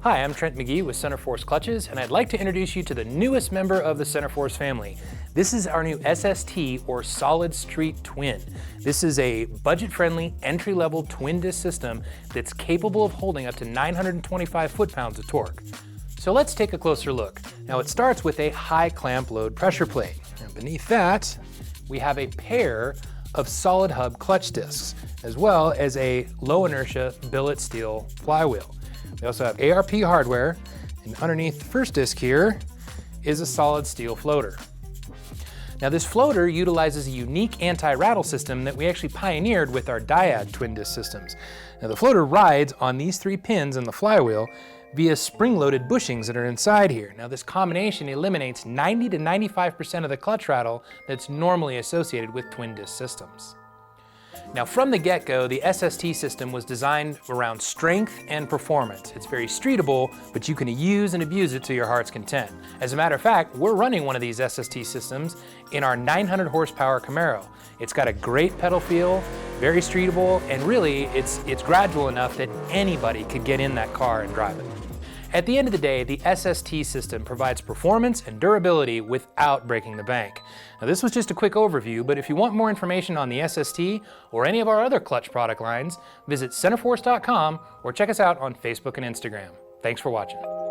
Hi, I'm Trent McGee with Centerforce Clutches, and I'd like to introduce you to the newest member of the Centerforce family. This is our new SST, or Solid Street Twin. This is a budget-friendly, entry-level twin disc system that's capable of holding up to 925 foot-pounds of torque. So let's take a closer look. Now it starts with a high clamp load pressure plate. And beneath that, we have a pair of solid hub clutch discs, as well as a low inertia billet steel flywheel. We also have ARP hardware, and underneath the first disc here is a solid steel floater. Now this floater utilizes a unique anti-rattle system that we actually pioneered with our diad twin disc systems. Now the floater rides on these 3 pins in the flywheel via spring-loaded bushings that are inside here. Now this combination eliminates 90 to 95% of the clutch rattle that's normally associated with twin disc systems. Now from the get-go, the SST system was designed around strength and performance. It's very streetable, but you can use and abuse it to your heart's content. As a matter of fact, we're running one of these SST systems in our 900 horsepower Camaro. It's got a great pedal feel, very streetable, and really it's gradual enough that anybody could get in that car and drive it. At the end of the day, the SST system provides performance and durability without breaking the bank. Now this was just a quick overview, but if you want more information on the SST or any of our other clutch product lines, visit centerforce.com or check us out on Facebook and Instagram. Thanks for watching.